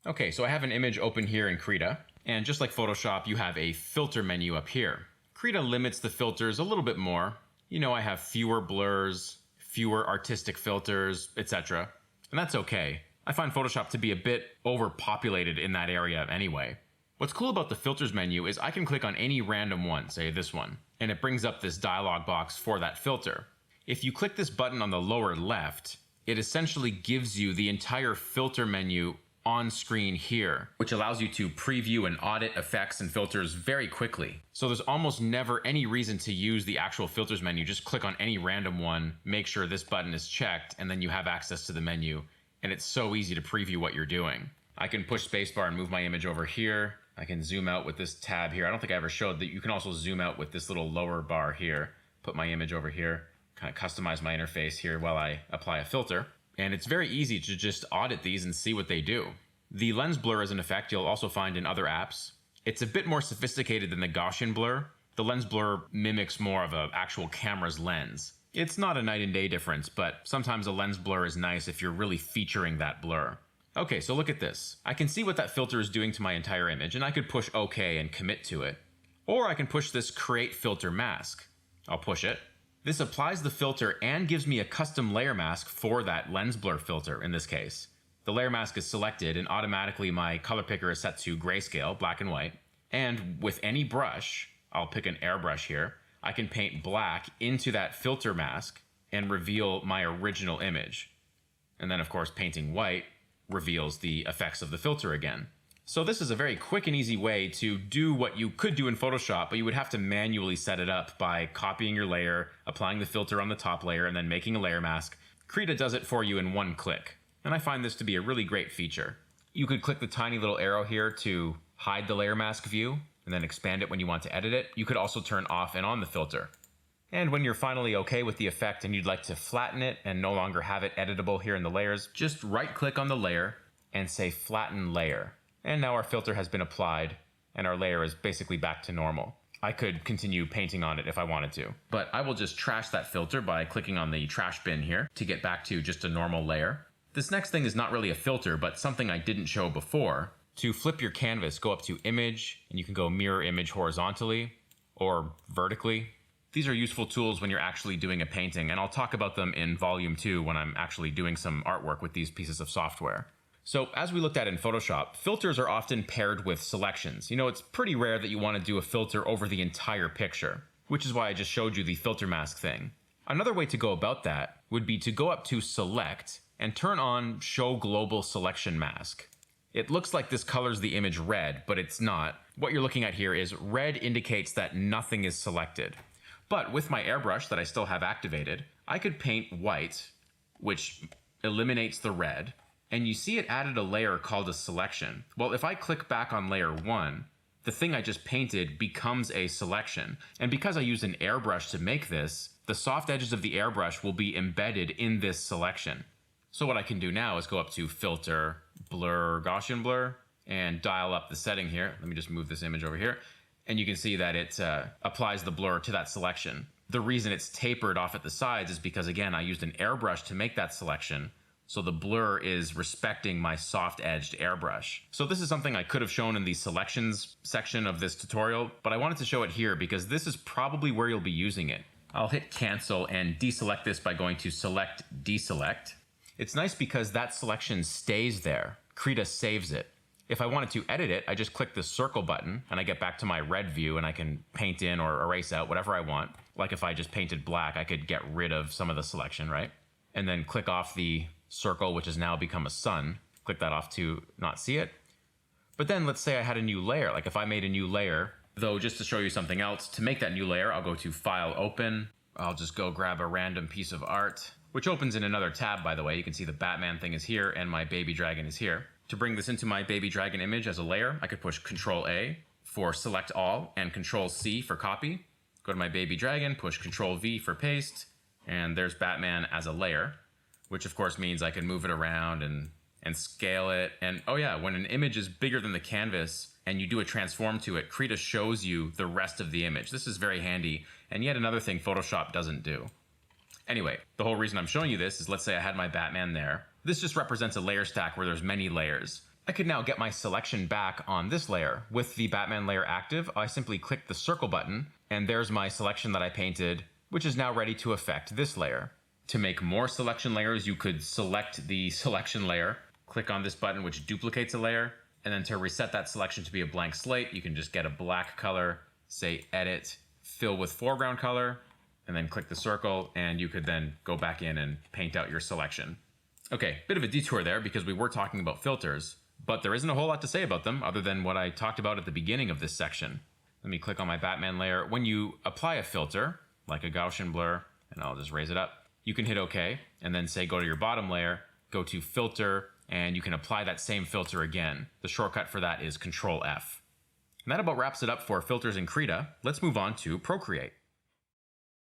Okay, so I have an image open here in Krita, and just like Photoshop, you have a filter menu up here. Krita limits the filters a little bit more. You know, I have fewer blurs, fewer artistic filters, etc. And that's okay. I find Photoshop to be a bit overpopulated in that area anyway. What's cool about the filters menu is I can click on any random one, say this one, and it brings up this dialog box for that filter. If you click this button on the lower left, it essentially gives you the entire filter menu on screen here, which allows you to preview and audit effects and filters very quickly. So there's almost never any reason to use the actual filters menu. Just click on any random one, make sure this button is checked, and then you have access to the menu. And it's so easy to preview what you're doing. I can push spacebar and move my image over here. I can zoom out with this tab here. I don't think I ever showed that you can also zoom out with this little lower bar here. Put my image over here, kind of customize my interface here while I apply a filter. And it's very easy to just audit these and see what they do. The lens blur is an effect you'll also find in other apps. It's a bit more sophisticated than the Gaussian blur. The lens blur mimics more of an actual camera's lens. It's not a night and day difference, but sometimes a lens blur is nice if you're really featuring that blur. Okay, so look at this. I can see what that filter is doing to my entire image, and I could push OK and commit to it. Or I can push this Create Filter Mask. I'll push it. This applies the filter and gives me a custom layer mask for that lens blur filter in this case. The layer mask is selected and automatically my color picker is set to grayscale, black and white. And with any brush, I'll pick an airbrush here, I can paint black into that filter mask and reveal my original image. And then of course painting white reveals the effects of the filter again. So this is a very quick and easy way to do what you could do in Photoshop, but you would have to manually set it up by copying your layer, applying the filter on the top layer, and then making a layer mask. Krita does it for you in one click, and I find this to be a really great feature. You could click the tiny little arrow here to hide the layer mask view, and then expand it when you want to edit it. You could also turn off and on the filter. And when you're finally okay with the effect and you'd like to flatten it and no longer have it editable here in the layers, just right-click on the layer and say Flatten Layer. And now our filter has been applied and our layer is basically back to normal. I could continue painting on it if I wanted to, but I will just trash that filter by clicking on the trash bin here to get back to just a normal layer. This next thing is not really a filter, but something I didn't show before. To flip your canvas, go up to Image, and you can go Mirror Image horizontally or vertically. These are useful tools when you're actually doing a painting, and I'll talk about them in Volume 2 when I'm actually doing some artwork with these pieces of software. So as we looked at in Photoshop, filters are often paired with selections. You know, it's pretty rare that you want to do a filter over the entire picture, which is why I just showed you the filter mask thing. Another way to go about that would be to go up to Select and turn on Show Global Selection Mask. It looks like this colors the image red, but it's not. What you're looking at here is red indicates that nothing is selected. But with my airbrush that I still have activated, I could paint white, which eliminates the red, and you see it added a layer called a selection. Well, if I click back on layer 1, the thing I just painted becomes a selection. And because I used an airbrush to make this, the soft edges of the airbrush will be embedded in this selection. So what I can do now is go up to Filter, Blur, Gaussian Blur, and dial up the setting here. Let me just move this image over here. And you can see that it applies the blur to that selection. The reason it's tapered off at the sides is because, again, I used an airbrush to make that selection. So the blur is respecting my soft-edged airbrush. So this is something I could have shown in the selections section of this tutorial, but I wanted to show it here because this is probably where you'll be using it. I'll hit cancel and deselect this by going to select, deselect. It's nice because that selection stays there. Krita saves it. If I wanted to edit it, I just click the circle button and I get back to my red view and I can paint in or erase out whatever I want. Like if I just painted black, I could get rid of some of the selection, right? And then click off the circle, which has now become a sun. Click that off to not see it. But then let's say I had a new layer. Like if I made a new layer, though, just to show you something else, to make that new layer, I'll go to File, Open. I'll just go grab a random piece of art, which opens in another tab, by the way. You can see the Batman thing is here and my baby dragon is here. To bring this into my baby dragon image as a layer, I could push Control A for select all and Control C for copy. Go to my baby dragon, push Control V for paste, and there's Batman as a layer, which of course means I can move it around and scale it. And oh yeah, when an image is bigger than the canvas and you do a transform to it, Krita shows you the rest of the image. This is very handy, and yet another thing Photoshop doesn't do. Anyway, the whole reason I'm showing you this is, let's say I had my Batman there. This just represents a layer stack where there's many layers. I could now get my selection back on this layer. With the Batman layer active, I simply click the circle button, and there's my selection that I painted, which is now ready to affect this layer. To make more selection layers, you could select the selection layer, click on this button which duplicates a layer, and then to reset that selection to be a blank slate, you can just get a black color, say Edit, Fill with Foreground Color, and then click the circle, and you could then go back in and paint out your selection. Okay, bit of a detour there because we were talking about filters, but there isn't a whole lot to say about them other than what I talked about at the beginning of this section. Let me click on my Batman layer. When you apply a filter, like a Gaussian blur, and I'll just raise it up, you can hit OK, and then say go to your bottom layer, go to Filter, and you can apply that same filter again. The shortcut for that is Control F. And that about wraps it up for filters in Krita. Let's move on to Procreate.